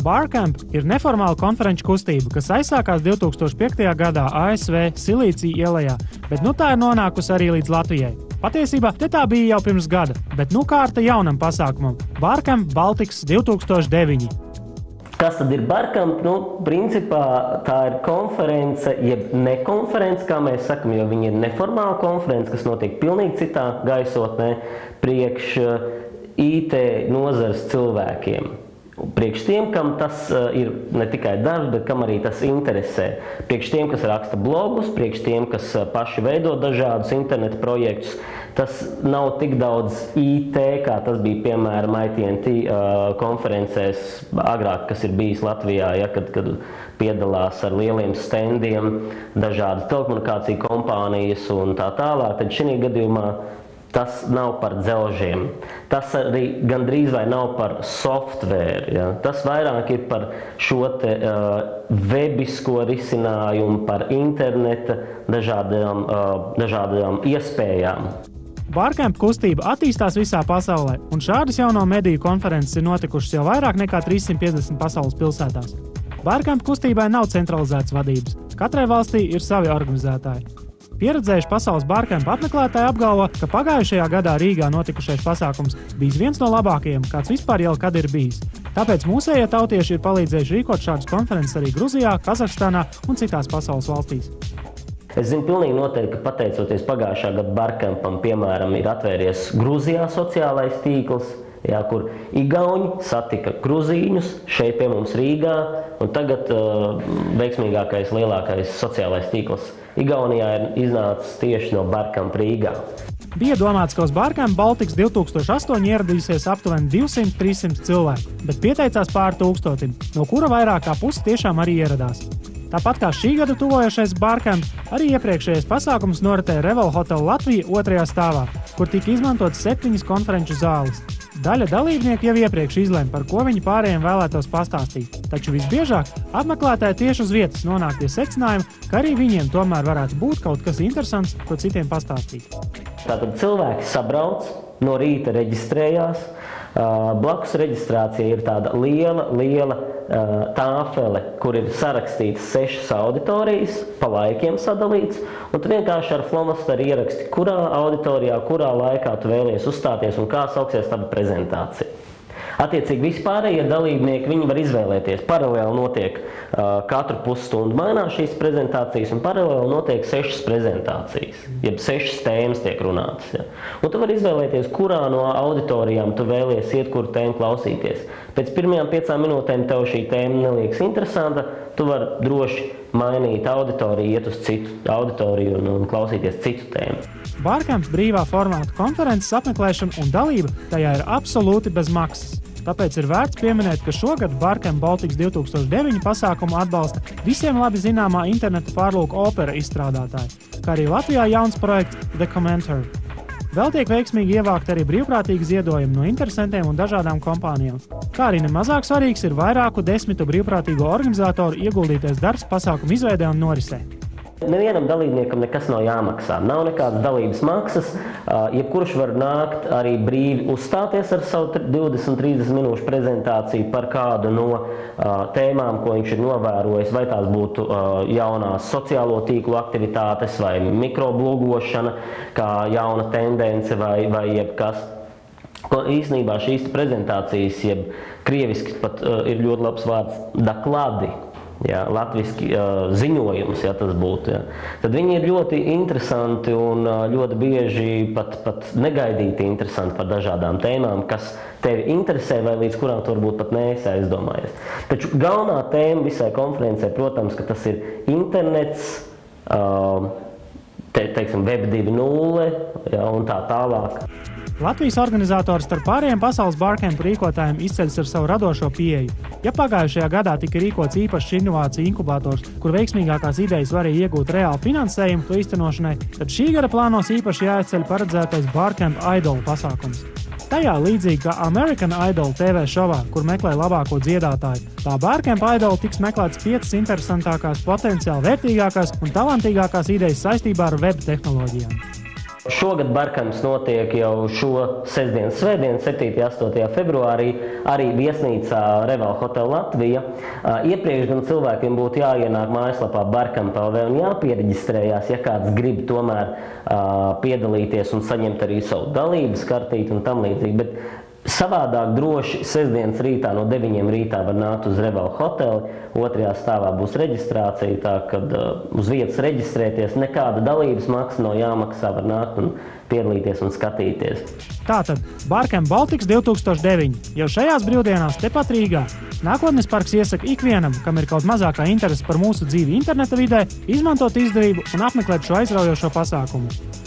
Barcamp ir neformāla konferenču kustība, kas aizsākās 2005. gadā ASV Silīcija ielejā, bet tā ir nonākusi arī līdz Latvijai. Patiesībā te tā bija jau pirms gada, bet kārta jaunam pasākumam – Barcamp Baltics 2009. Kas tad ir Barcamp? Principā tā ir konference, jeb nekonference, kā mēs sakam, jo viņa ir neformāla konference, kas notiek pilnīgi citā gaisotnē priekš IT nozares cilvēkiem. Priekš tiem, kam tas ir ne tikai darbs, bet kam arī tas interesē. Priekš tiem, kas raksta blogus, priekš tiem, kas paši veido dažādus interneta projektus. Tas nav tik daudz IT, kā tas bija, piemēram, AT&T konferencēs agrāk, kas ir bijis Latvijā, kad piedalās ar lieliem standiem dažādas telekomunikāciju kompānijas un tā tālāk. Tad šī gadījumā tas nav par dzelžiem. Tas arī gandrīz vai nav par software. Ja? Tas vairāk ir par šo webisko risinājumu, par interneta dažādām iespējām. Barcamp kustība attīstās visā pasaulē, un šādas jauno mediju konferences ir notikušas jau vairāk nekā 350 pasaules pilsētās. Barcamp kustībai nav centralizētas vadības. Katrai valstī ir savi organizētāji. Pieredzējuši pasaules Barcamp apmeklētāji apgalvo, ka pagājušajā gadā Rīgā notikušais pasākums bijis viens no labākajiem, kāds vispār jau kad ir bijis. Tāpēc mūsējie tautieši ir palīdzējuši rīkot šādas konferences arī Gruzijā, Kazahstānā un citās pasaules valstīs. Es zinu pilnīgi noteikti, ka pateicoties pagājušā gada Barcampam, piemēram, ir atvērties Gruzijā sociālais tīkls, kur igauņi satika gruzīņus šeit pie mums Rīgā, un tagad veiksmīgākais, lielākais sociālais tīkls Igaunijā ir iznācis tieši no Barcamp Rīgā. Bija domāts, ka uz Barcamp Baltics 2008 ieradīsies aptuveni 200-300 cilvēku, bet pieteicās pār 1000, no kura vairāk kā pusi tiešām arī ieradās. Tāpat kā šī gada tuvojošais Barcamp, arī iepriekšējais pasākums noritēja Revel Hotel Latvija 2. stāvā, kur tika izmantotas 7 konferenču zāles. Daļa dalībnieku jau iepriekš izlēma, par ko viņi pārējiem vēlētos pastāstīt, taču visbiežāk apmeklētāji tieši uz vietas nonāk pie secinājuma, ka arī viņiem tomēr varētu būt kaut kas interesants, ko citiem pastāstīt. Tātad cilvēki sabrauc, no rīta reģistrējās, blakus reģistrācija ir tāda liela tāfele, kur ir sarakstītas 6 auditorijas, pa laikiem sadalīts, un tu vienkārši ar flomasteru ieraksti, kurā auditorijā, kurā laikā tu vēlies uzstāties un kā sauksies tāda prezentācija. Attiecīgi vispārējie dalībnieki, viņi var izvēlēties. Paralēli notiek katru pusstundu mainās šīs prezentācijas, un paralēli notiek 6 prezentācijas, jeb 6 tēmas tiek runātas. Ja. Un tu vari izvēlēties, kurā no auditorijām tu vēlies iet, kuru tēmu klausīties. Pēc pirmajām 5 minūtēm tev šī tēma neliekas interesanta, tu vari droši mainīt auditoriju, iet uz citu auditoriju un klausīties citu tēmu. Barcamp brīvā formāta konferences apmeklēšana un dalība tajā ir absolūti bez maksas. Tāpēc ir vērts pieminēt, ka šogad Barcamp Baltics 2009 pasākumu atbalsta visiem labi zināmā interneta pārlūka opera izstrādātāji, kā arī Latvijā jauns projekts The Commenter. Vēl tiek veiksmīgi ievākt arī brīvprātīgi ziedojumi no interesantiem un dažādām kompānijām. Kā arī nemazāk svarīgs ir vairāku 10 brīvprātīgo organizatoru ieguldītais darbs pasākumu izveidē un norisē. Nevienam dalībniekam nekas nav jāmaksā, nav nekādas dalības maksas, jebkurš var nākt arī brīvi uzstāties ar savu 20-30 minūšu prezentāciju par kādu no tēmām, ko viņš ir novērojis, vai tās būtu jaunās sociālo tīklu aktivitātes vai mikroblogošana, kā jauna tendence vai jebkas. Īsnībā šīs prezentācijas, jeb krieviski pat ir ļoti labs vārds dakladi. Jā, latviski ziņojums, ja tas būtu. Jā. Tad viņi ir ļoti interesanti un ļoti bieži pat negaidīti interesanti par dažādām tēmām, kas tevi interesē vai līdz kurām tu varbūt pat neesi aizdomājies. Taču galvenā tēma visai konferencē, protams, ka tas ir internets, teiksim, Web 2.0 un tā tālāk. Latvijas organizatori starp pārējiem pasaules Barcamp rīkotājiem izceļas ar savu radošo pieeju. Ja pagājušajā gadā tika rīkots īpašs inovāciju inkubators, kur veiksmīgākās idejas varēja iegūt reāli finansējumu to īstenošanai, tad šī gada plānos īpaši jāizceļ paredzētais Barcamp Idol pasākums. Tajā līdzīgi kā American Idol TV šovā, kur meklē labāko dziedātāju, tā Barcamp Idol tiks meklētas 5 interesantākās, potenciāli vērtīgākās un talantīgākās idejas saistībā ar web tehnoloģijām. Šogad barkamps notiek jau šo sestdienu, svētdienu, 7. un 8. februārī, arī viesnīcā Reval Hotel Latvija. Iepriekš gan cilvēkiem būtu jāienāk mājaslapā barkamp.lv un jāpiereģistrējās, ja kāds grib tomēr piedalīties un saņemt arī savu dalības kartīti un tam līdzīgi. Bet savādāk droši sestdienas rītā no 9 rītā var nākt uz Reval hoteli, 2. stāvā būs reģistrācija, tā kad uz vietas reģistrēties, nekāda dalības maksa nav jāmaksā, var nākt un piedalīties un skatīties. Tātad Barcamp Baltics 2009 jau šajās brīvdienās tepat Rīgā. Nākotnes parks iesaka ikvienam, kam ir kaut mazākā interese par mūsu dzīvi interneta vidē, izmantot izdevību un apmeklēt šo aizraujošo pasākumu.